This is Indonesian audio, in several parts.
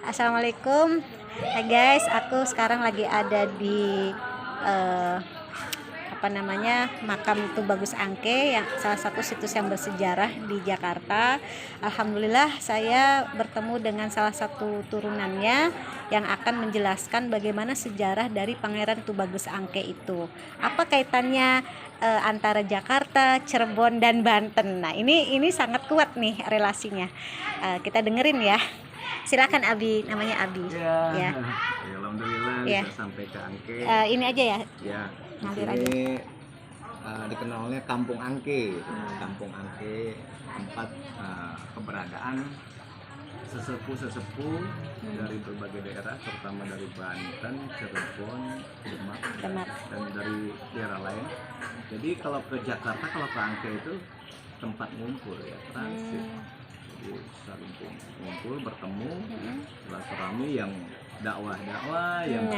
Assalamualaikum. Hai guys, aku sekarang lagi ada di makam Tubagus Angke, yang salah satu situs yang bersejarah di Jakarta. Alhamdulillah saya bertemu dengan salah satu turunannya yang akan menjelaskan bagaimana sejarah dari Pangeran Tubagus Angke itu. Apa kaitannya antara Jakarta, Cirebon dan Banten. Nah, ini sangat kuat nih relasinya. Kita dengerin ya. Silakan Abi, namanya Abi. Ya. Alhamdulillah ya. Bisa sampai ke Angke. Ini aja ya. Ya. Ngalir aja. Dikenalnya Kampung Angke. Kampung Angke tempat keberadaan sesepuh dari berbagai daerah, terutama dari Banten, Cirebon, Demak, dan dari daerah lain. Jadi kalau ke Jakarta, kalau ke Angke itu tempat ngumpul ya, transit. Jadi saling ngumpul, bertemu, silaturahmi, yang dakwah, yang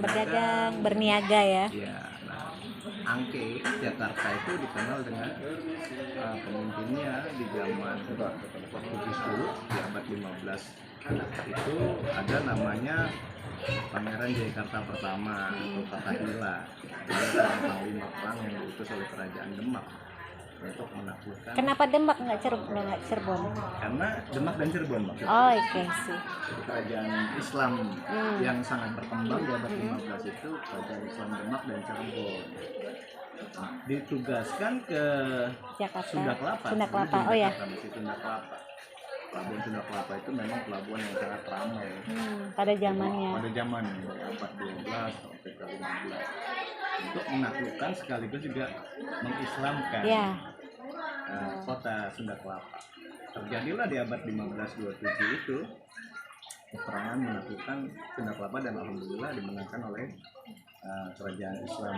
berdagang, berniaga ya. Ya, nah, Angke Jakarta itu dikenal dengan pemimpinnya di zaman Portugis dulu di abad 15. Itu ada namanya Pangeran Jayakarta pertama atau Fatahillah. Dia seorang panglima perang yang diutus oleh kerajaan Demak untuk menaklukkan. Kenapa Demak nggak Cirebon? Karena Demak dan Cirebon maksudnya. Oh, oke sih. Kerajaan Islam yang sangat berkembang di abad 15 itu kerajaan Islam Demak dan Cirebon. Ditugaskan ke Jakarta. Sunda Kelapa. Oh ya. Sunda Kelapa. Pelabuhan Sunda Kelapa itu memang pelabuhan yang sangat ramai pada zamannya. Pada zaman abad 12 sampai ke 15 untuk menaklukkan sekaligus juga mengislamkan kota Sunda Kelapa. Terjadilah di abad 1527 itu peperangan menaklukkan Sunda Kelapa dan alhamdulillah dimenangkan oleh kerajaan Islam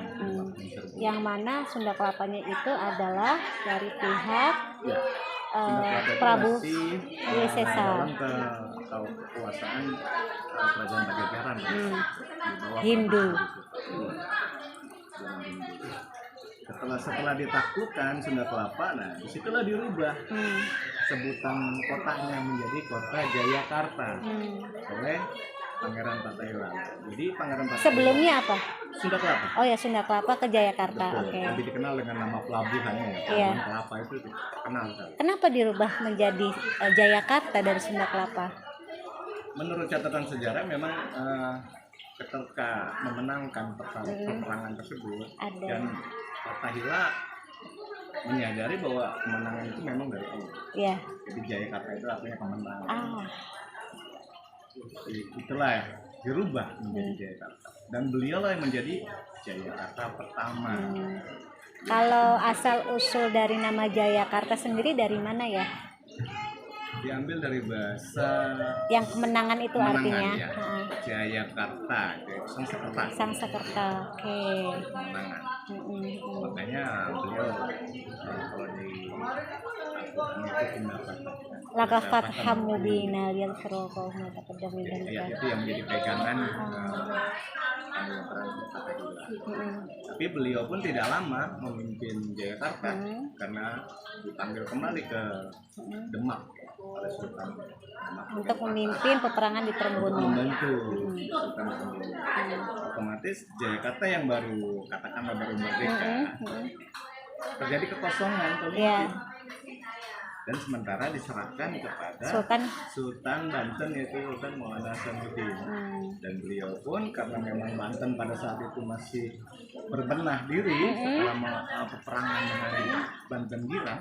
yang mana Sunda Kelapanya itu adalah dari pihak Prabu Wisesa dalam kekuasaan kerajaan Pajajaran Hindu. Setelah ditaklukkan Sunda Kelapa, nah disitulah dirubah sebutan kotanya menjadi kota Jayakarta oleh Pangeran Fatahillah. Jadi Pangeran Fatahillah sebelumnya apa? Sunda Kelapa. Oh ya, Sunda Kelapa ke Jayakarta. Oke. Lebih dikenal dengan nama pelabuhannya ya. Pelabuhan Kelapa itu terkenal sekali. Kenapa dirubah menjadi Jayakarta dari Sunda Kelapa? Menurut catatan sejarah memang ketika memenangkan peperangan tersebut dan Fatahillah menyadari bahwa kemenangan itu memang dari Allah. Iya. Jadi Jayakarta itu artinya kemenangan. Itulah ya, dirubah menjadi Jayakarta. Dan beliaulah yang menjadi Jayakarta pertama. Kalau asal usul dari nama Jayakarta sendiri dari mana ya? Diambil dari bahasa yang kemenangan itu artinya ya. Jayakarta, Sangsakerta. Oke. Kemenangan. Makanya beliau kalau di Laka fatham mubina yang serokol mata kedami dan itu yang menjadi pegangan tapi beliau pun tidak lama memimpin Jayakarta karena dipanggil kembali ke Demak oleh Sultan untuk memimpin peperangan di Trenggono. Otomatis Jayakarta yang baru merdeka terjadi kekosongan dan sementara diserahkan kepada Sultan Banten, yaitu Sultan Maulana Hasanuddin. Dan beliau pun karena memang Banten pada saat itu masih berbenah diri setelah peperangan dengan Banten Gilang,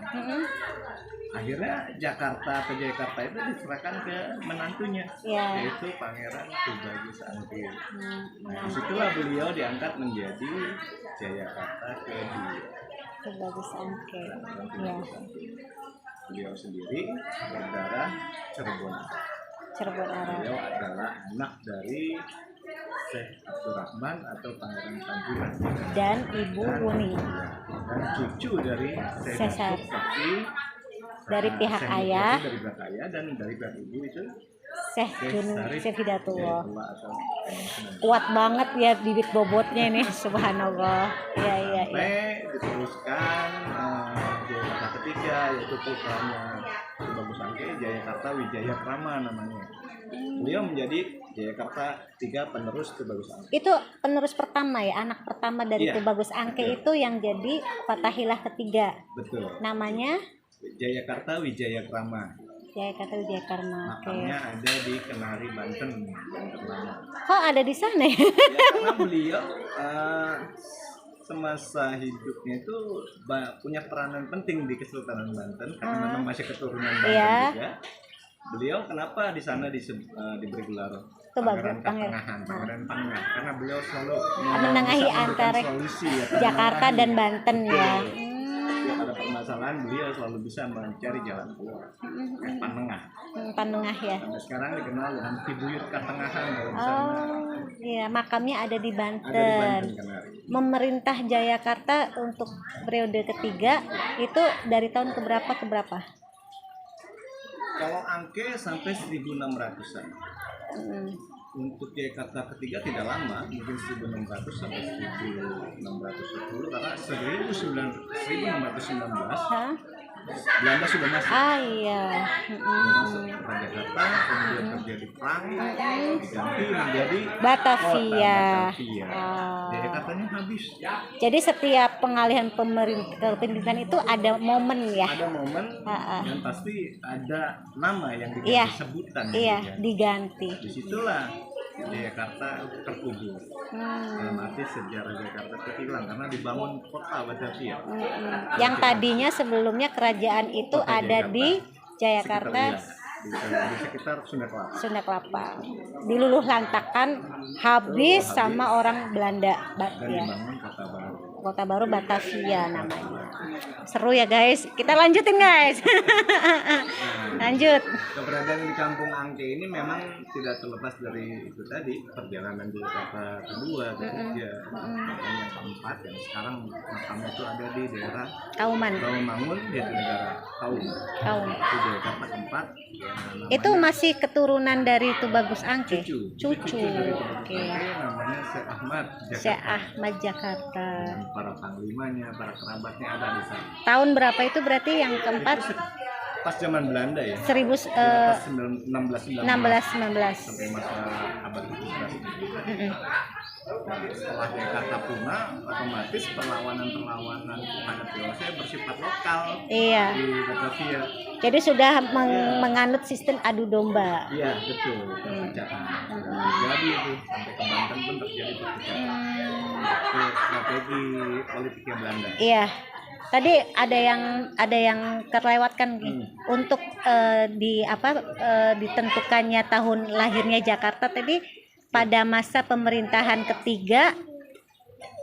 akhirnya Jakarta itu diserahkan ke menantunya, yaitu Pangeran Tubagus Angke. Disitulah beliau diangkat menjadi Jayakarta kedua. Tubagus Angke. Beliau sendiri berdarah Cirebon Arab. Beliau adalah anak dari Syekh Abdurrahman atau Pangeran Tanjung dan Ibu Wuni dan cucu dari Syekh Safi dari pihak ayah, dan dari pihak ibu itu Syekh Hidayatullah. Kuat banget ya bibit bobotnya ini, subhanallah. Iya. Diteruskan Jayakarta ketiga yaitu putranya Tubagus Angke Jayakarta Wijaya Krama namanya. Beliau menjadi Jayakarta 3 penerus Tubagus Angke. Itu penerus pertama ya, anak pertama dari Iya, Tubagus Angke betul. itu yang jadi Fathahilah ketiga. Betul. Namanya Jayakarta Wijaya Krama. Jayakarta Wijaya Karma. Oke. Makamnya ada di Kenari, Banten, Banten Lama. Kok ada di sana ya? Ya, karena beliau semasa hidupnya itu punya peranan penting di Kesultanan Banten karena memang masih keturunan Banten Iya. juga. Beliau kenapa di sana diberi gelar Tubagus Pangeran Katengahan, Pangeran Panengah, karena beliau selalu Menengahi bisa memberikan antara solusi ya, Jakarta dan Banten ya. Setiap ada permasalahan beliau selalu bisa mencari jalan keluar. Panengah. Panengah ya. Sampai sekarang dikenal dengan Kibuyut Katengahan dalam sana. Oh, iya, makamnya ada di Ada di Banten. Banten Kenari. Memerintah Jayakarta untuk periode ketiga itu dari tahun keberapa ke berapa? Kalau Angke sampai 1600-an. Hmm. Untuk Jakarta ketiga tidak lama, mungkin 1600 sampai 1610 karena 1619 Hah? Belanda sudah masuk. Ah iya. Sudah masuk ke Jakarta, kemudian terjadi perang, diganti menjadi Batavia. Kota Batavia. Ah. Jakartanya habis. Jadi setiap pengalihan kepemimpinan itu ada momen ya. Ada momen yang pasti ada nama yang diganti Iya. sebutan. Iya, gitu ya. diganti. Disitulah Jakarta terkubur. Dalam arti sejarah Jakarta itu hilang karena dibangun kota Batavia. Yang tadinya sebelumnya kerajaan itu Kota ada di Jayakarta, di sekitar Sunda Kelapa. Sunda Kelapa. Diluluh lantakan habis sama orang Belanda. Dan Ya. dibangun kota baru. Kota baru Batavia namanya. Seru ya guys. Kita lanjutin guys. Lanjut. Keberadaan di Kampung Angke ini memang tidak terlepas dari itu tadi perjalanan Jakarta kedua, ketiga, dan yang keempat yang sekarang makamnya itu ada di daerah Kauman. Rawamangun yaitu negara Kaum. Kaum. Itu Jakarta keempat. Yang namanya Itu masih keturunan dari Tubagus Angke. Cucu dari Tubagus Oke. Angke namanya Syekh Ahmad Syekh Jakarta. Ahmad Jakarta. Dan para panglimanya, para kerabatnya ada di sana. Tahun berapa itu berarti yang keempat? Pas zaman Belanda ya. 1619. Pas 1619 sampai masa abad 17. Nah, setelah Jakarta punah, otomatis perlawanan terhadap VOC bersifat lokal Iya. di Batavia. Jadi sudah menganut sistem adu domba. Iya betul, perpecahan. Terjadi itu sampai ke Banten pun terjadi perpecahan. Itu strategi politiknya Belanda. Iya. Tadi ada yang terlewatkan untuk ditentukannya tahun lahirnya Jakarta tadi pada masa pemerintahan ketiga.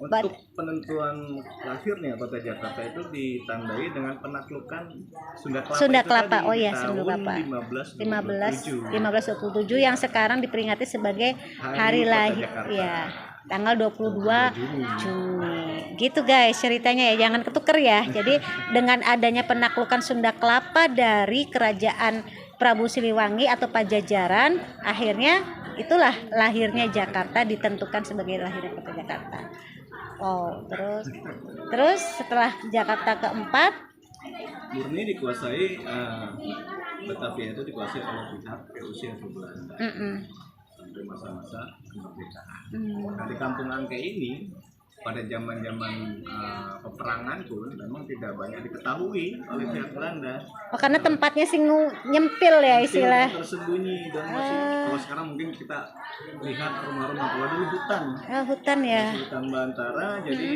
Untuk penentuan lahirnya kota Jakarta itu ditandai dengan penaklukan Sunda Kelapa. Sunda itu Kelapa. tadi, Oh ya, tahun Sunda Kelapa. 1527. 1527 yang sekarang diperingati sebagai hari Kota lahir Jakarta. ya. Tanggal 22 Juni. Gitu guys ceritanya ya, jangan ketuker ya. Jadi dengan adanya penaklukan Sunda Kelapa dari kerajaan Prabu Siliwangi atau Pajajaran, akhirnya itulah lahirnya Jakarta, ditentukan sebagai lahirnya kota Jakarta. Oh, terus setelah Jakarta keempat, Murni dikuasai Batavia itu dikuasai oleh pihak VOC atau Belanda sampai masa-masa kemerdekaan. Nah, di Kampung Angke ini pada zaman-zaman peperangan pun memang tidak banyak diketahui oleh pihak Belanda. oh karena tempatnya sih nyempil ya istilah. Tersembunyi dan masih kalau sekarang mungkin kita lihat rumah-rumah, kalau dulu hutan. Hutan ya. Hutan Bantara, jadi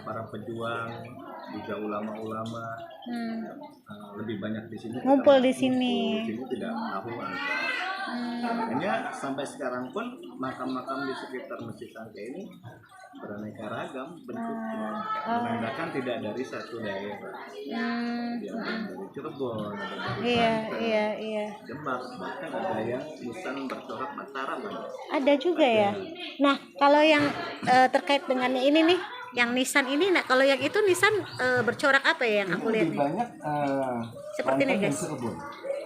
para pejuang juga ulama-ulama lebih banyak di sini. Ngumpul di sini. Di sini tidak tahu makanya sampai sekarang pun makam-makam di sekitar Masjid Angke ini beraneka ragam bentuknya, menandakan tidak dari satu daerah. Ada dari Cirebon, ada dari Iya. Demak, bahkan ada yang nisan bercorak Mataram. Ada juga ya. Nah, kalau yang terkait dengan ini nih, yang nisan ini, nah kalau yang itu nisan bercorak apa ya yang aku lihat nih? Banyak Seperti ini guys. Cirebon.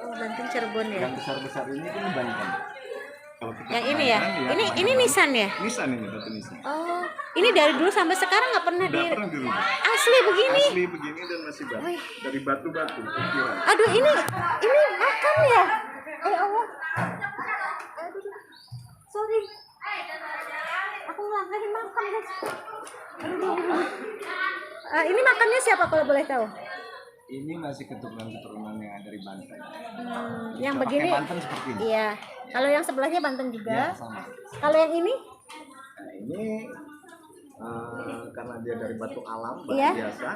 Oh, Banten Cirebon ya. Yang besar-besar ini kan Banten. Kalau kita Yang ini ya. Banten, Ini nisan ya. Nisan ini batu nisan. Oh, Ini dari dulu sampai sekarang nggak pernah Nggak pernah dirubah. asli begini. Asli begini dan masih batu. Wih. Dari batu-batu ukiran. Aduh, ini makam ya? Allah. Aduh, sorry. Aku ngelangkahin makam, guys. Aduh. Ini makamnya siapa kalau boleh tahu? Ini masih keturunan-keturunan yang dari Banten. Yang Pakai begini. Banten seperti ini. Iya. Kalau yang sebelahnya Banten juga. Ya, sama. Kalau yang ini? Nah, ini karena dia dari batu alam, batu Iya. biasa.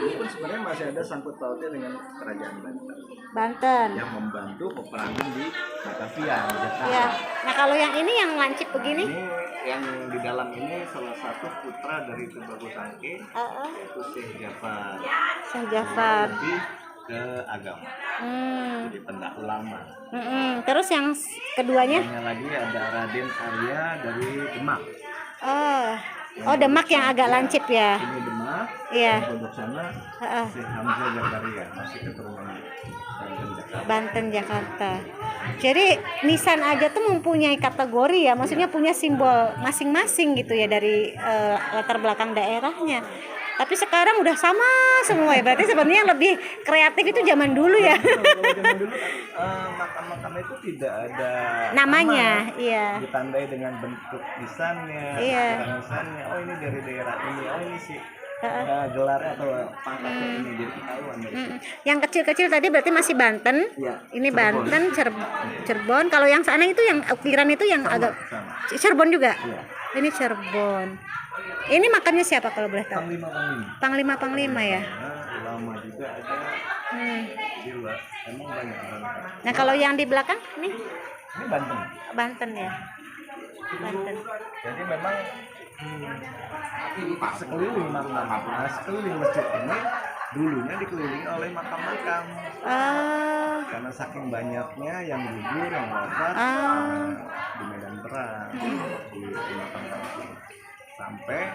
Ini pun sebenarnya masih ada sangkut pautnya dengan kerajaan Banten Banten. yang membantu peperangan di Batavia, di Jakarta. Iya. Nah, kalau yang ini yang lancip begini? Ini yang di dalam ini salah satu putra dari Tubagus Angke, yaitu Syekh Jafar. Syekh Jafar. Lebih ke agama, jadi pendak ulama. Terus yang keduanya? Yang lagi ada Raden Arya dari Demak. Oh, Demak yang agak lancip ya. Ini Demak. Iya. Yang pondok sana Syekh Hamzah Zakaria, masih keturunan Banten Jakarta. Banten Jakarta. Jadi nisan aja tuh mempunyai kategori ya, maksudnya punya simbol masing-masing gitu ya dari latar belakang daerahnya. Tapi sekarang udah sama semua ya. Berarti sebenarnya yang lebih kreatif itu zaman dulu ya. Kalau zaman dulu makam-makam itu tidak ada Namanya, nama. iya. Ditandai dengan bentuk nisannya, Iya. ukuran nisannya. Oh, ini dari daerah ini. Oh, ini sih gelarnya atau pangkatnya ini, jadi ketahuan dari situ. Yang kecil-kecil tadi berarti masih Banten. Iya, Ini Cirebon. Banten, Cirebon. Kalau yang sana itu yang ukiran itu yang agak Sama. Cirebon juga. Iya. Ini Cirebon. Ini makamnya siapa kalau boleh tahu? Panglima ya. Ulama juga ada. Gila, emang banyak orang. Nah, kalau yang di belakang nih Ini Banten. Banten ya. Banten. Jadi memang sekeliling sekeliling masjid ini dulunya dikelilingi oleh makam-makam. Karena saking banyaknya yang gugur, yang wafat di medan perang, di makam-makam. Sampai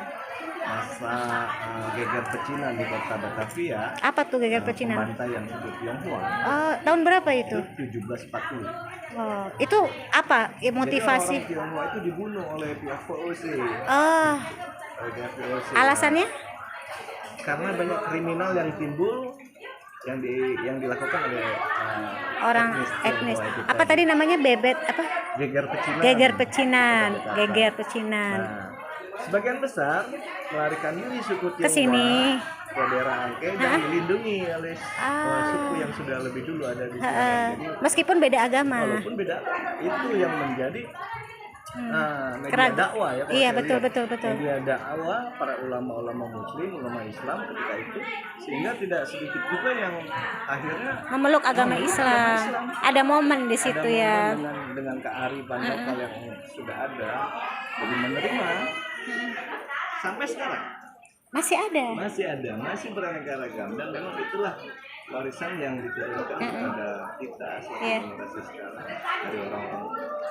masa geger pecinan di kota Batavia. Apa tuh geger pecinan? Pembantaian suku Tionghoa. Tahun berapa itu? 1740. Oh, itu apa Jadi motivasi? orang Tionghoa itu dibunuh oleh pihak VOC. Oleh pihak VOC. Alasannya? Karena banyak kriminal yang timbul yang dilakukan oleh Orang etnis. Tionghoa itu Apa tadi namanya bebet apa? Geger pecinan. Geger pecinan. Kota Jakarta. Geger pecinan. Nah, sebagian besar melarikan diri suku Tionghoa Ke sini. ke daerah Angke dan dilindungi oleh suku yang sudah lebih dulu ada di sini. Jadi Meskipun beda agama. walaupun beda, itu yang menjadi media dakwah ya. Iya, betul. Media dakwah para ulama-ulama Muslim, ulama Islam ketika itu, sehingga tidak sedikit juga yang akhirnya Memeluk agama Islam. Ada momen di situ ada ya. momen dengan kearifan lokal yang sudah ada, jadi menerima sampai sekarang. Masih ada. Masih beraneka ragam, dan memang itulah warisan yang diturunkan kepada kita generasi sekarang dari orang-orang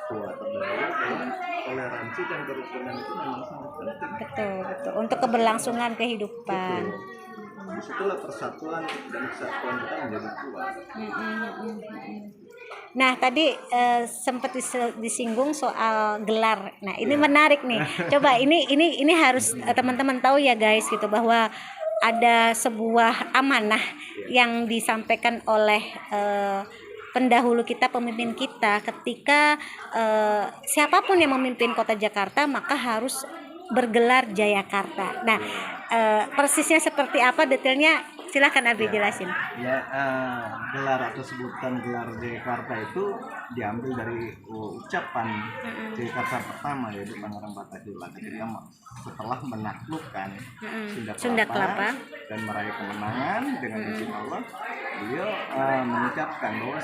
tua terdahulu, bahwa toleransi dan kerukunan itu memang sangat penting. Betul. Untuk keberlangsungan kehidupan. Disitulah persatuan dan kesatuan kita menjadi kuat. Nah, tadi sempat disinggung soal gelar. Nah, ini menarik nih. Coba ini harus teman-teman tahu ya guys gitu, bahwa ada sebuah amanah yang disampaikan oleh pendahulu kita, pemimpin kita, ketika siapapun yang memimpin kota Jakarta maka harus bergelar Jayakarta. Nah, persisnya seperti apa detailnya? Silahkan Abi jelasin. Ya, gelar atau sebutan gelar Jayakarta itu diambil dari ucapan Jayakarta pertama, yaitu Pangeran Batavia ketika setelah menaklukkan Sunda Kelapa dan meraih kemenangan dengan izin Allah. Beliau mengucapkan bahwa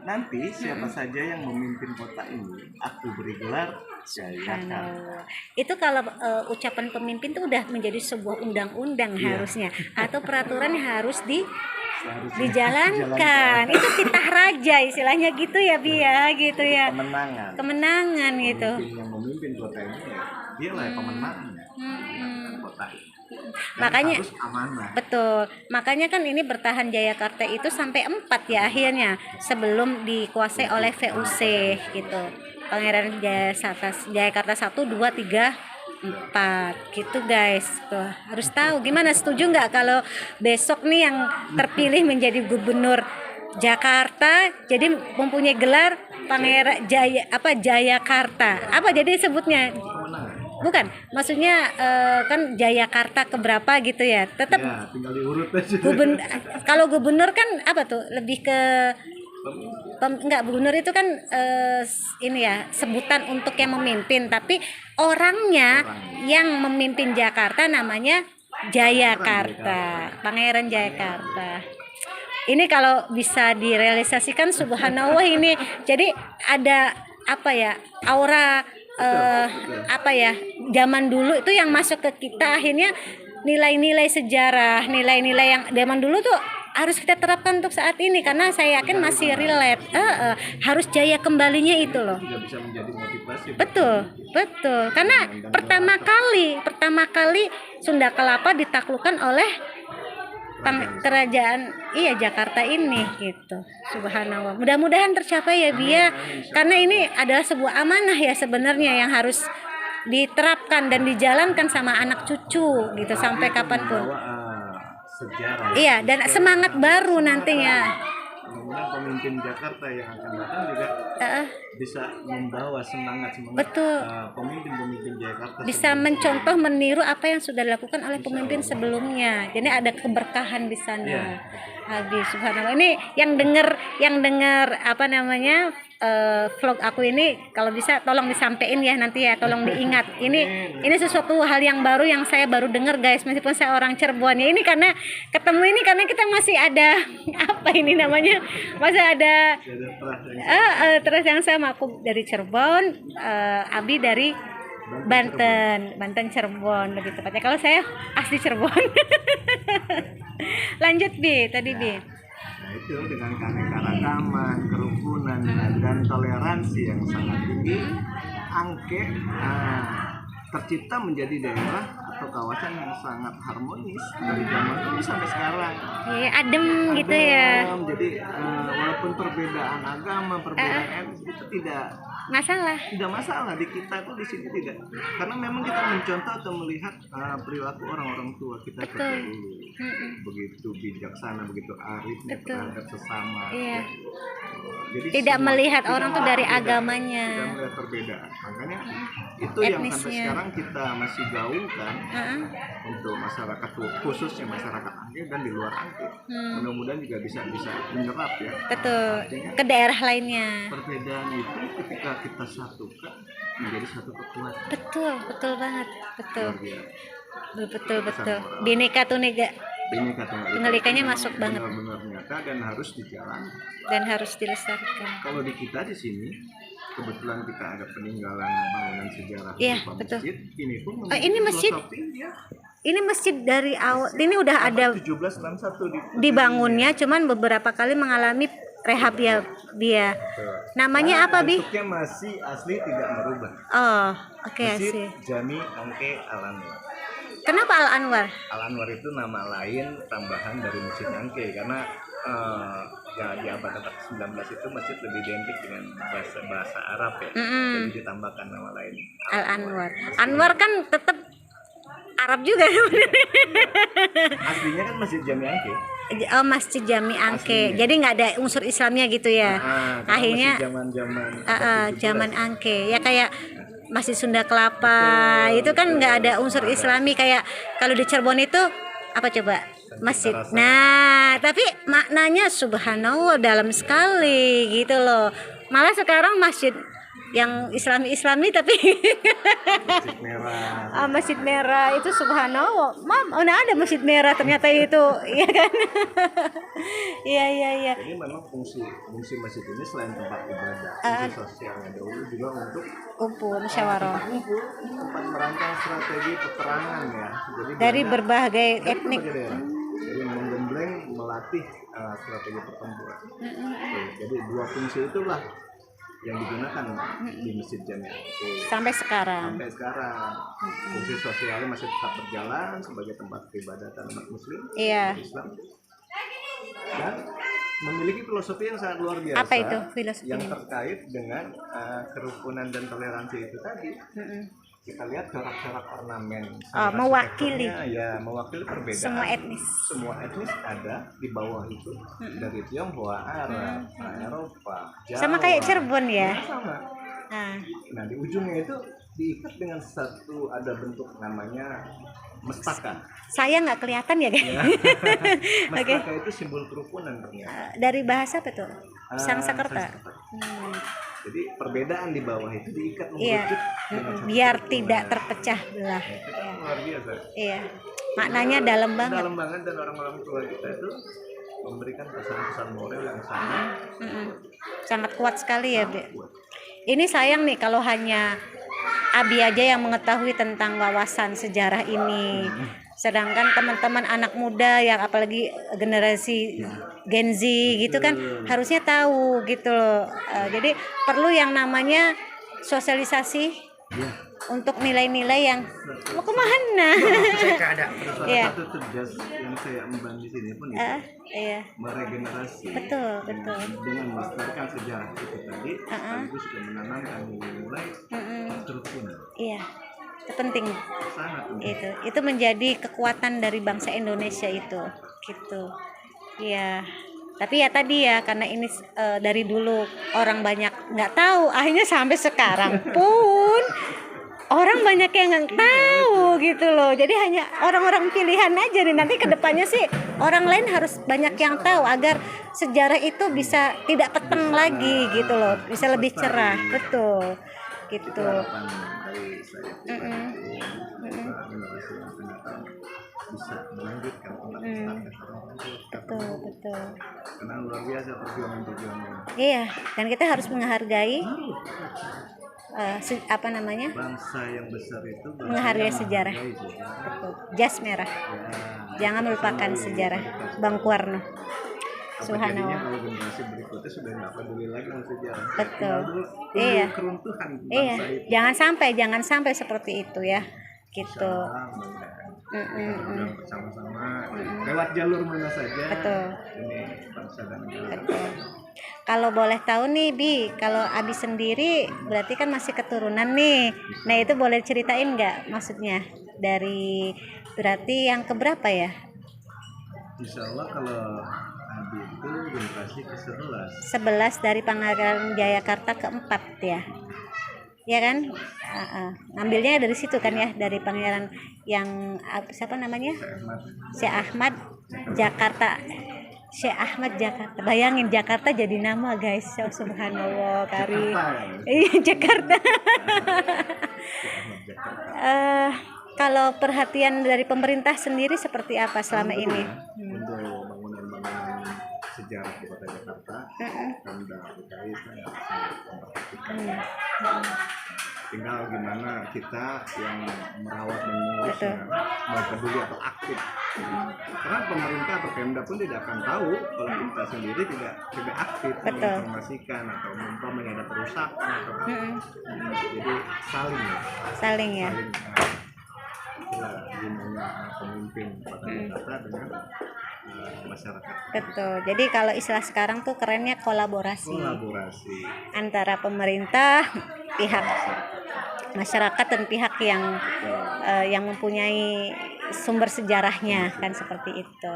nanti siapa saja yang memimpin kota ini, aku beri gelar Jayakarta. Itu kalau ucapan pemimpin itu udah menjadi sebuah undang-undang harusnya, atau peraturan yang harus dijalankan. Itu titah raja istilahnya gitu ya Bi ya, gitu ya. Kemenangan gitu. Yang memimpin kota ini dia lah pemenangnya. Kota ini. Makanya harus amanah. Betul. Makanya kan ini bertahan Jayakarta itu sampai 4 ya akhirnya, sebelum dikuasai oleh VOC gitu. Pangeran Jayakarta 1, 2, 3, 4 gitu guys. Tuh harus tahu. Gimana, setuju nggak kalau besok nih yang terpilih menjadi gubernur Jakarta jadi mempunyai gelar Pangeran Jayakarta, apa jadi sebutnya? Kemenangan. Bukan, maksudnya kan Jayakarta keberapa gitu ya, tetap Ya, tinggal diurut aja. kalau gubernur kan apa tuh, lebih ke enggak, gubernur itu kan ini ya, sebutan untuk yang memimpin, tapi orangnya yang memimpin Jakarta namanya Jayakarta, Pangeran Jayakarta. Ini kalau bisa direalisasikan subhanallah ini. Jadi ada apa ya, aura apa ya, zaman dulu itu yang masuk ke kita, akhirnya nilai-nilai sejarah, nilai-nilai yang zaman dulu tuh harus kita terapkan untuk saat ini, karena saya yakin masih relate. Harus jaya kembalinya itu loh. Tidak bisa menjadi motivasi. Betul. Karena pertama kali Sunda Kelapa ditaklukkan oleh kerajaan Jakarta ini gitu. Subhanallah. Mudah-mudahan tercapai ya Bia. Karena ini adalah sebuah amanah ya sebenarnya yang harus diterapkan dan dijalankan sama anak cucu gitu sampai kapanpun. Sejarah. Iya, dan semangat baru nantinya. Mudah-mudahan pemimpin Jakarta yang akan datang juga bisa membawa semangat Betul. Pemimpin Jakarta, bisa mencontoh, meniru apa yang sudah dilakukan oleh pemimpin sebelumnya. Jadi ada keberkahan di sana. Ya. Habis subhanallah. Ini yang dengar apa namanya vlog aku ini, kalau bisa tolong disampaikan ya nanti ya, tolong diingat. Ini sesuatu hal yang baru yang saya baru dengar guys, meskipun saya orang Cirebon ya. Ini karena ketemu ini karena kita masih ada apa ini namanya, masih ada terus yang sama, aku dari Cirebon, Abi dari Banten Cirebon lebih tepatnya. Kalau saya asli Cirebon. Lanjut Bi, tadi Bi. Nah itu dengan keanekaragaman, kerukunan dan toleransi yang sangat tinggi, Angke tercipta menjadi daerah atau kawasan yang sangat harmonis dari zaman dulu sampai sekarang. Adem gitu ya. Jadi walaupun perbedaan agama, perbedaan etnis itu tidak masalah di kita tuh, di sini tidak, karena memang kita mencontoh atau melihat perilaku orang-orang tua kita terdahulu, begitu bijaksana, begitu arif terhadap sesama. Iya. Jadi tidak melihat orang tuh dari agamanya, tidak melihat perbedaan. Makanya itu yang sampai sekarang kita masih gaungkan untuk masyarakat, khususnya masyarakat Angke dan di luar Angke. Mudah-mudahan juga bisa menyerap ya. Betul. Artinya, ke daerah lainnya. Perbedaan itu ketika kita satukan menjadi satu kekuatan. Betul banget. Betul. Bineka Tunggal Ika masuk banget. Benar-benar nyata dan harus dijalankan. Dan harus dilestarikan. Kalau di kita di sini kebetulan kita ada peninggalan bangunan sejarah betul. Masjid. Ini pun ini masjid. Ini masjid dari awal. Ini udah ada 1761 dibangunnya, cuman beberapa kali mengalami rehab ya dia. Namanya apa Bi? Bentuknya masih asli, tidak merubah. Oh, oke. Masjid Jami Angke Al Anwar. Kenapa Al Anwar? Al Anwar itu nama lain tambahan dari Masjid Angke, karena di abad 19 itu masjid lebih identik dengan bahasa Arab ya. Jadi ditambahkan nama lain Al Anwar. Anwar kan tetap Arab juga. Aslinya kan Masjid Jami Angke. Oh, Masjid Jami Angke. Jadi nggak ada unsur Islamnya gitu ya. Akhirnya zaman Angke. Ya kayak Masjid Sunda Kelapa. Itu kan nggak ada unsur Islami, kayak kalau di Cirebon itu apa coba? Masjid. Nah, tapi maknanya subhanallah dalam sekali gitu loh. Malah sekarang masjid yang Islami tapi Masjid Merah. Masjid Merah itu subhanallah. Mana ada Masjid Merah ternyata itu, iya kan? Iya. Jadi memang fungsi masjid ini selain tempat ibadah, fungsi sosialnya dahulu juga untuk musyawarah. Tempat merancang strategi peperangan ya. Jadi dari berbagai etnik. Jadi menggembleng, melatih strategi pertempuran. Jadi dua fungsi itulah yang digunakan di Masjid Jami sampai sekarang. Fungsi sosialnya masih tetap berjalan sebagai tempat peribadatan umat Muslim, Islam, dan memiliki filosofi yang sangat luar biasa. Apa itu filosofi? Yang terkait dengan kerukunan dan toleransi itu tadi. kita lihat corak-corak ornamen mewakili. arsitekturnya, ya mewakili perbedaan Semua etnis. ada di bawah itu, dari Tionghoa, Arab, Eropa, Jawa, Sama kayak Cirebon ya. sama. Nah di ujungnya itu diikat dengan satu, ada bentuk namanya mestaka. Saya nggak kelihatan ya guys. Ya. Mestaka itu simbol kerukunan ternyata. Dari bahasa apa tuh? Sanskerta. Jadi perbedaan di bawah itu diikat Iya. mengerucut dengan satu Biar kerukunan. tidak terpecah belah. Itu kan luar biasa. Iya. Maknanya dalam banget. Dalam banget, dan orang-orang tua kita itu memberikan pesan-pesan moral yang sangat Sangat kuat sekali ya, Bi. kuat. Ini sayang nih kalau hanya Abi aja yang mengetahui tentang wawasan sejarah ini. Sedangkan teman-teman anak muda yang apalagi generasi Gen Z gitu kan harusnya tahu gitu loh. Jadi perlu yang namanya sosialisasi untuk nilai-nilai yang mau kemana. Salah Iya. satu tugas yang saya emban di sini pun itu Iya, meregenerasi. betul, betul. Dengan melestarikan sejarah itu tadi, sekaligus juga menanamkan nilai kerukunan. Iya, itu penting. Sangat penting. Itu menjadi kekuatan dari bangsa Indonesia itu gitu. Iya, tapi ya tadi ya karena ini dari dulu orang banyak nggak tahu, akhirnya sampai sekarang pun orang banyak yang nggak tahu gitu loh. Jadi hanya orang-orang pilihan aja nih, nanti kedepannya sih orang lain harus banyak yang tahu agar sejarah itu bisa tidak peteng lagi gitu loh, bisa lebih cerah. Betul gitu. Itu harapan dari saya pribadi, generasi yang akan datang bisa melanjutkan untuk Betul, betul. karena luar biasa perjuangan-perjuangan Iya, dan kita harus menghargai bangsa yang besar itu, bangsa menghargai yang sejarah. menghargai sejarah. Betul. Jas merah. Ya, Jangan melupakan sejarah. Bang Kuarno. apa jadinya Subhanallah. kalau generasi berikutnya sudah nggak peduli lagi sama sejarah. Betul. Dulu Iya. keruntuhan Iya, bangsa itu. jangan sampai seperti itu ya. Gitu. Mudah-mudahan bersama-sama lewat jalur mana saja. Betul. Ini bangsa dan negara. Betul. Kalau boleh tahu nih Bi, kalau Abi sendiri berarti kan masih keturunan nih. Nah itu boleh ceritain nggak maksudnya dari berarti yang keberapa ya? Insya Allah kalau Abi itu generasi ke-11. 11 dari Pangeran Jayakarta keempat ya. Ya kan? Ngambilnya dari situ kan ya, dari pangeran yang siapa namanya? Syekh Ahmad Jakarta. Syekh Ahmad Jakarta. Bayangin Jakarta jadi nama guys. Oh, subhanallah kari. Iya Jakarta. Kalau perhatian dari pemerintah sendiri seperti apa selama ini? Untuk bangunan-bangunan sejarah di kota Jakarta, Pemda DKI sangat memperhatikan. Tinggal gimana kita yang merawat dan mengurusnya, mau peduli atau aktif. Karena pemerintah atau Pemda pun tidak akan tahu kalau kita sendiri tidak aktif menginformasikan atau umpamanya ada perusahaan atau jadi saling ya. Itulah gunanya pemimpin kota Jakarta dengan masyarakat. Betul. Jadi kalau istilah sekarang tuh kerennya kolaborasi antara pemerintah, pihak masyarakat dan pihak yang mempunyai sumber sejarahnya kan seperti itu.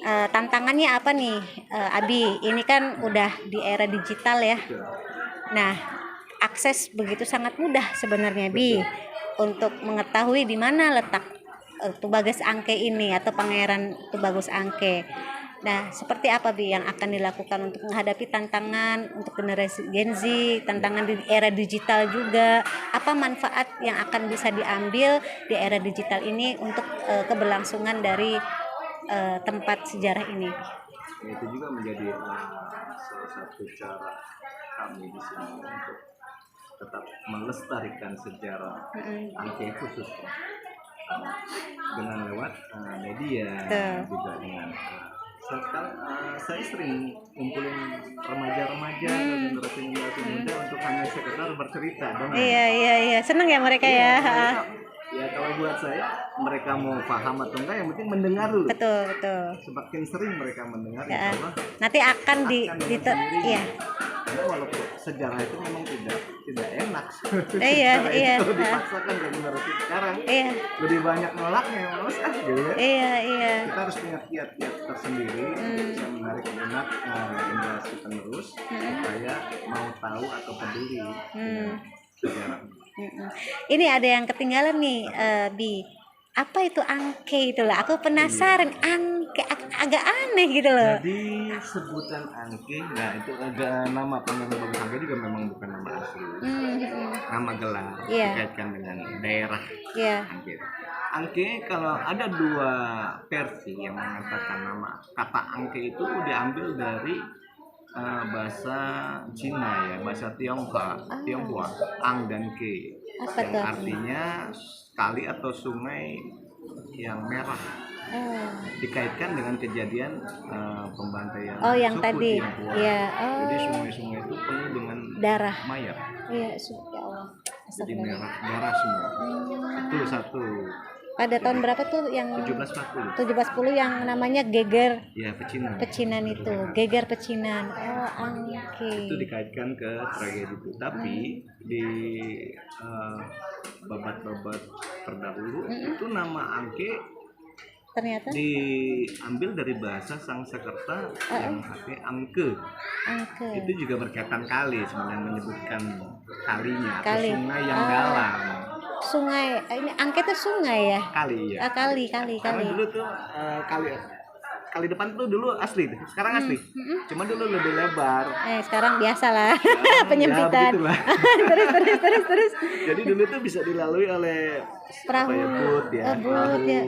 Tantangannya apa nih, Abi? Ini kan udah di era digital ya. Nah, akses begitu sangat mudah sebenarnya Bi untuk mengetahui di mana letak Tubagus Angke ini atau Pangeran Tubagus Angke. Nah, seperti apa Bi yang akan dilakukan untuk menghadapi tantangan untuk generasi Gen Z, tantangan di era digital juga? Apa manfaat yang akan bisa diambil di era digital ini untuk keberlangsungan dari tempat sejarah ini? Itu juga menjadi salah satu cara kami di sini untuk tetap melestarikan sejarah Angke khususnya. Dengan lewat media juga dengan saya sering kumpulin remaja-remaja dan generasi muda untuk hanya sekedar bercerita dong. Iya seneng ya mereka ya. Ya kalau buat saya mereka mau paham atau enggak yang penting mendengar dulu. Betul. Semakin sering mereka mendengar nanti akan karena walaupun sejarah itu memang tidak enak. Iya, Sejarah iya. itu dipaksakan dan menurut sekarang Iya, lebih banyak nolaknya males gitu ya. iya, iya. Kita harus punya kiat-kiat tersendiri untuk bisa menarik minat generasi penerus supaya mau tahu atau peduli dengan sejarah. Ini ada yang ketinggalan nih, Bi. Apa itu angke itu lah? Aku penasaran. Angke agak aneh gitu loh. Jadi sebutan angke, nah itu ada nama panggung Bagus Angke juga memang bukan nama asli, nama gelar Iya. dikaitkan dengan daerah Iya. Angke. Angke kalau ada dua versi yang mengatakan nama kata angke itu diambil dari bahasa Cina ya, bahasa Tionghoa, ang dan ke, Apa yang tuh? artinya kali atau sungai yang merah, Oh. dikaitkan dengan kejadian pembantaian Oh, yang suku tadi. Tionghoa. Iya. Jadi Oh. sungai-sungai itu penuh dengan Darah. mayat, Iya, ya Allah. jadi Astagfirullah. merah darah semua. Itu satu. Pada tahun berapa tuh yang 1740 1710 yang namanya geger ya, pecinan. pecinan itu, geger pecinan. Oh, angke. Itu dikaitkan ke tragedi itu, tapi di babat-babat terdahulu itu nama angke Ternyata diambil dari bahasa Sangsekerta yang artinya angke. angke. Itu juga berkaitan kali sebenarnya, menyebutkan kalinya atau Kali. sungai yang dalam. Sungai, ini angke itu sungai ya? Kali ya. Kali. Karena dulu tuh kali depan tuh dulu asli, sekarang asli. Cuma dulu lebih lebar. Sekarang biasalah Ya, penyempitan. begitulah. terus. Jadi dulu tuh bisa dilalui oleh Perahu. boot ya, Boot, ya.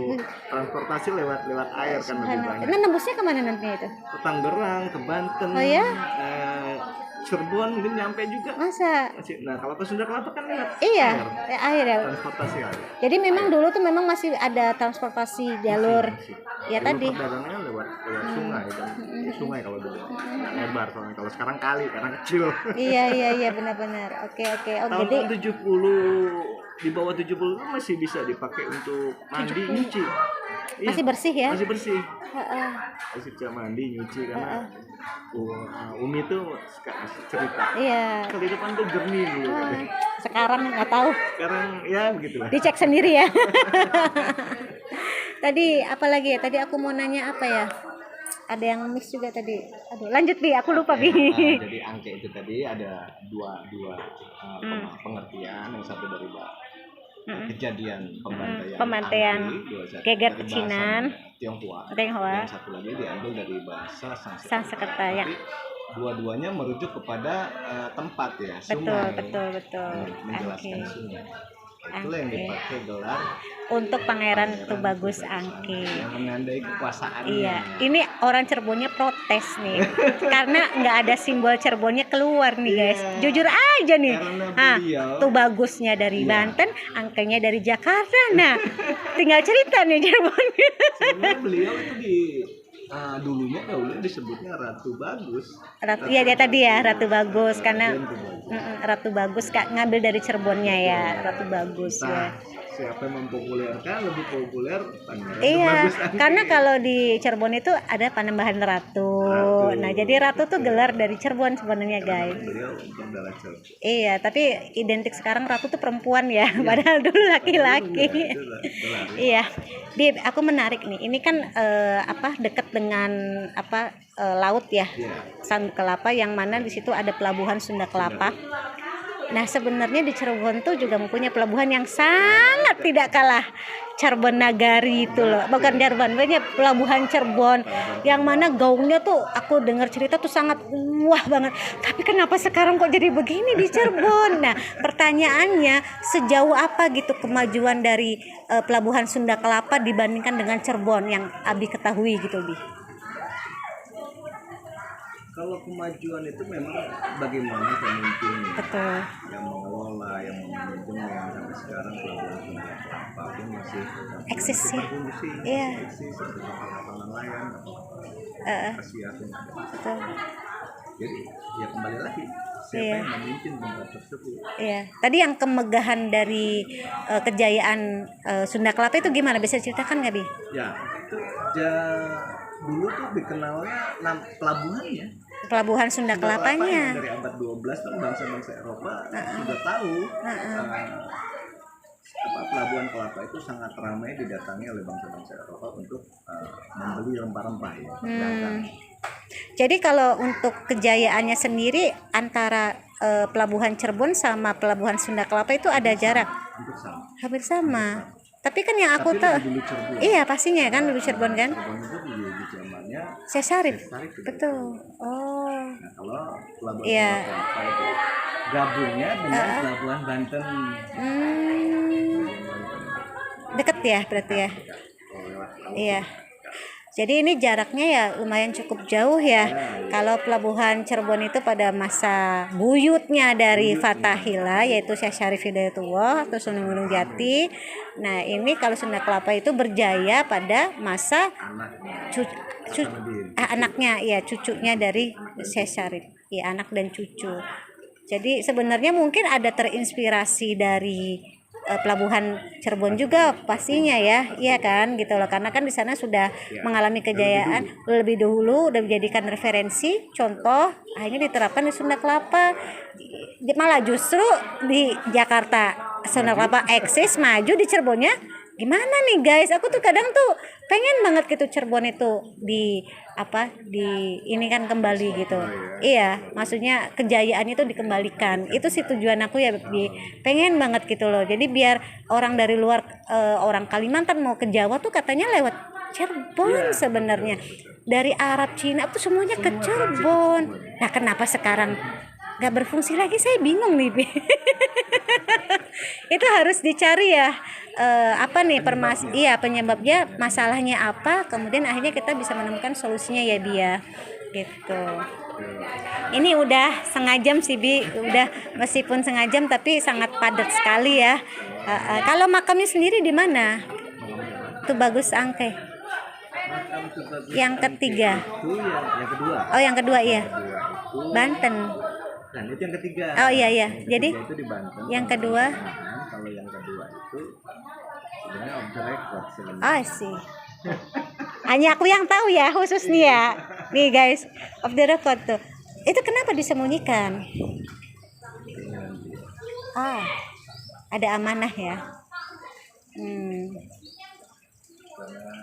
transportasi lewat air kan lebih banyak. Nah, nembusnya kemana nantinya itu? Ke Tangerang, ke Banten, Oh ya? Cirebon mungkin nyampe juga. Masa? Nah kalau ke Sunda Kelapa kan lewat Iya, air ya. transportasi air. Jadi memang dulu tuh memang masih ada transportasi jalur. Ya Dulu tadi. perdagangannya lewat sungai kan. Sungai kalau dulu lebar, soalnya kalau sekarang kali karena kecil. Iya benar-benar. Oke. Oh, jadi Tahun 70, di bawah 70 itu masih bisa dipakai untuk mandi, nyuci. Iya, masih bersih ya? masih bersih. Heeh. Masih bisa mandi, nyuci karena Umi tuh suka cerita. Iya. Kali depan tuh jernih dulu. Sekarang nggak tahu. Sekarang ya begitulah. Dicek sendiri ya. Tadi apa lagi ya? Tadi aku mau nanya apa ya? Ada yang miss juga tadi. Aduh, lanjut Bi, aku lupa Bi. Jadi angke itu tadi ada dua pengertian, yang satu dari kejadian pembantaian angke, geger dari pecinan bahasa Tionghoa. Tionghoa. Yang satu lagi diambil dari bahasa Sangsekerta ya. Tapi dua-duanya merujuk kepada tempat ya, sungai. Betul. Menjelaskan Angke. sungai. Itulah yang dipakai gelar Untuk Pangeran Tubagus Angke. yang menandai kekuasaannya. Iya, ini orang Cirebonnya protes nih, karena nggak ada simbol Cirebonnya keluar nih guys. Iya. Jujur aja nih. Karena beliau- Tubagusnya dari Iya. Banten, angkanya dari Jakarta. Nah, tinggal cerita nih Cirebonnya. Sebenarnya beliau itu dulu disebutnya Ratu Bagus. Iya dia tadi ya Ratu Bagus karena Ratu Bagus. Ratu Bagus Kak ngambil dari Cirebonnya ya, Ratu Bagus ya. Entah siapa yang mempopulerkan, lebih populer Pangeran Iya, Tubagus Angke. karena kalau di Cirebon itu ada Panembahan Ratu. Nah, jadi Ratu tuh gelar dari Cirebon sebenarnya guys. Beliau berdarah Cirebon. Iya, tapi identik sekarang Ratu tuh perempuan ya, padahal dulu laki-laki. Itu gelar. Iya, Bib, aku menarik nih. Ini kan dekat dengan laut ya, Iya. Sunda Kelapa, yang mana di situ ada pelabuhan Sunda Kelapa. Nah, sebenarnya di Cirebon tuh juga mempunyai pelabuhan yang sangat tidak kalah Cirebon Nagari itu loh. Bukan Cirebon, banyak pelabuhan Cirebon yang mana gaungnya tuh aku dengar cerita tuh sangat wah banget. Tapi kenapa sekarang kok jadi begini di Cirebon? Nah, pertanyaannya sejauh apa gitu kemajuan dari pelabuhan Sunda Kelapa dibandingkan dengan Cirebon yang Abi ketahui gitu, Bi? Kalau kemajuan itu memang bagaimana pemimpin Betul. yang mengelola, yang memimpinnya, sampai sekarang pelabuhan Sunda Kelapa pun masih Eksis sih. berfungsi, Iya. eksis seperti kapal-kapal nelayan, Asia pun ada. Betul. Jadi ya kembali lagi siapa Iya. yang memimpin tempat tersebut. Iya. Tadi yang kemegahan dari kejayaan Sunda Kelapa itu gimana? Bisa ceritakan nggak, Bi? Ya itu dulu tuh dikenalnya pelabuhannya. pelabuhan Sunda Kelapanya. Dari abad 12 kan bangsa-bangsa Eropa sudah tahu pelabuhan Kelapa itu sangat ramai didatangi oleh bangsa-bangsa Eropa untuk membeli rempah-rempah ya. Jadi kalau untuk kejayaannya sendiri antara pelabuhan Cirebon sama pelabuhan Sunda Kelapa itu ada jarak hampir sama. Tapi kan yang aku tahu, iya pastinya kan dulu Cirebon kan. Cirebon itu di zamannya Syekh Syarif, Syarif betul. Oh, Nah, kalau pelabuhan iya. Kelapa itu gabungnya dengan pelabuhan Banten. Deket ya berarti ya. Iya. Jadi ini jaraknya ya lumayan cukup jauh ya. Kalau pelabuhan Cirebon itu pada masa buyutnya dari Fathahillah yaitu Syekh Syarif Hidayatullah atau Sunan Gunung Jati. Nah ini kalau Sunda Kelapa itu berjaya pada masa anaknya ya, cucunya dari Syekh Syarif. Ya, anak dan cucu. Jadi sebenarnya mungkin ada terinspirasi dari pelabuhan Cirebon juga pastinya ya, iya kan gitu loh, karena kan di sana sudah mengalami kejayaan lebih dahulu, udah dijadikan referensi, contoh akhirnya diterapkan di Sunda Kelapa. Malah justru di Jakarta Sunda Kelapa eksis maju, di Cirebonnya gimana nih guys, aku tuh kadang tuh pengen banget gitu Cirebon itu di ini kan kembali gitu. Iya, maksudnya kejayaannya itu dikembalikan. Itu sih tujuan aku ya, pengen banget gitu loh. Jadi biar orang dari luar, orang Kalimantan mau ke Jawa tuh katanya lewat Cirebon sebenarnya. Dari Arab, Cina tuh semuanya ke Cirebon. Nah, kenapa sekarang nggak berfungsi lagi? Saya bingung nih. Itu harus dicari ya. Penyebabnya, masalahnya apa, kemudian akhirnya kita bisa menemukan solusinya ya dia gitu. Ini udah setengah jam sih Bi, udah meskipun setengah jam tapi sangat padat sekali ya. Kalau makamnya sendiri di mana? Tubagus Angke. Yang ketiga. Itu yang kedua. Oh yang kedua iya. Itu, Banten. Nah itu yang ketiga. Oh iya. Jadi itu di Banten. Yang kedua. Kalau yang kedua itu sebenarnya off the record sebenarnya. Oh sih. Hanya aku yang tahu ya khusus nih ya. Nih guys, off the record tuh. Itu kenapa disembunyikan? Ada amanah ya. Karena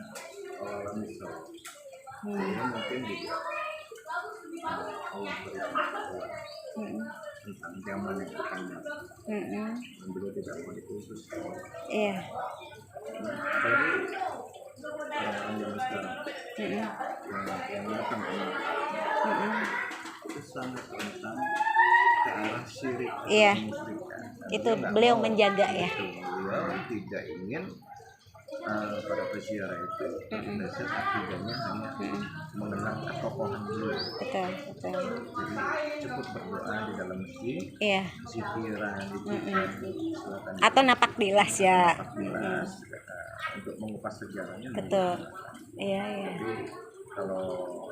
orang misal. Mungkin juga Allah beritahu tentang zaman yang akan datang. Dan beliau tidak mau dikhusus. Iya. Apalagi orang-orang zaman sekarang yang datang ke itu sangat tentang ke arah syirik. Iya. Kemusyrikan. Itu beliau menjaga ya. Beliau tidak ingin pada peziarah itu dasar akidahnya hanya mengenang ketokohan beliau. Betul. Jadi cukup berdoa di dalam masjid, Iya. zikiran, silakan Atau napak bilas ya. untuk mengupas sejarahnya. Betul. Iya. Jadi kalau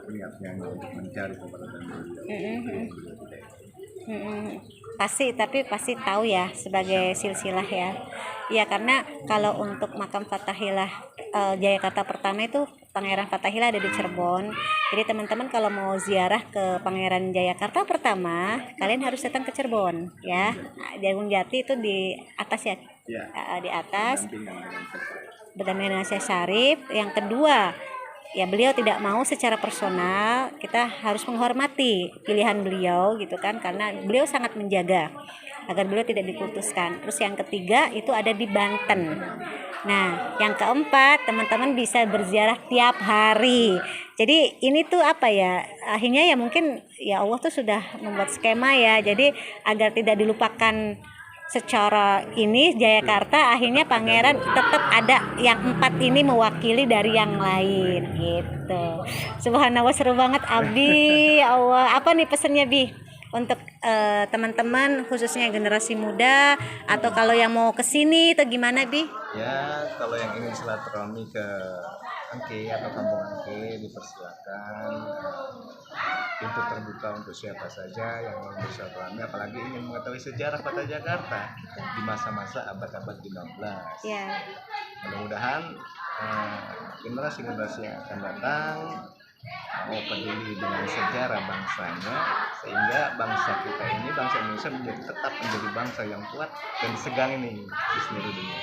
niatnya untuk mencari keberadaan beliau tidak. Pasti tahu ya sebagai silsilah ya. Ya karena kalau untuk makam Fathahillah Jayakarta pertama itu Pangeran Fathahillah ada di Cirebon. Jadi teman-teman kalau mau ziarah ke Pangeran Jayakarta pertama, kalian harus datang ke Cirebon ya. Gunung Jati itu di atas ya. Di atas. Berdampingan dengan Syekh Syarif. Yang kedua, ya beliau tidak mau secara personal, kita harus menghormati pilihan beliau gitu kan, karena beliau sangat menjaga agar beliau tidak diputuskan. Terus yang ketiga itu ada di Banten. Nah yang keempat, teman-teman bisa berziarah tiap hari. Jadi ini tuh akhirnya ya mungkin ya Allah tuh sudah membuat skema ya, jadi agar tidak dilupakan secara ini Jayakarta, akhirnya pangeran tetap ada yang 4 ini mewakili dari yang lain gitu. Subhanallah, seru banget Abi. Ya Allah, apa nih pesannya Bi untuk teman-teman khususnya generasi muda, atau kalau yang mau kesini itu gimana Bi? Ya kalau yang ingin silaturahmi ke Angke atau Kampung Angke dipersilakan, pintu terbuka untuk siapa saja yang mau bersilaturahmi, apalagi ingin mengetahui sejarah Kota Jakarta di masa-masa abad-abad 15. Ya. Mudah-mudahan generasi-generasi yang akan datang mau peduli dengan sejarah bangsanya, sehingga bangsa kita ini, bangsa Indonesia tetap menjadi bangsa yang kuat dan segani nih di seluruh dunia.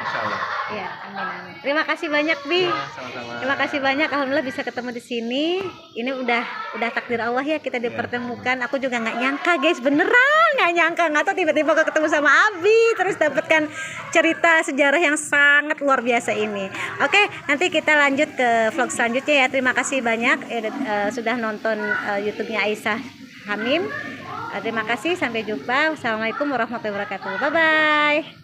Insya Allah. Ya, amin amin. Terima kasih banyak, Bi. Ya, sama-sama. Terima kasih banyak. Alhamdulillah bisa ketemu di sini. Ini udah takdir Allah ya kita dipertemukan. Aku juga nggak nyangka, guys, beneran nggak nyangka. Nggak tahu tiba-tiba aku ketemu sama Abi, terus dapatkan cerita sejarah yang sangat luar biasa ini. Oke, nanti kita lanjut ke vlog selanjutnya ya. Terima kasih banyak sudah nonton YouTube-nya Aisyah Hamim. Terima kasih. Sampai jumpa. Wassalamualaikum warahmatullahi wabarakatuh. Bye bye.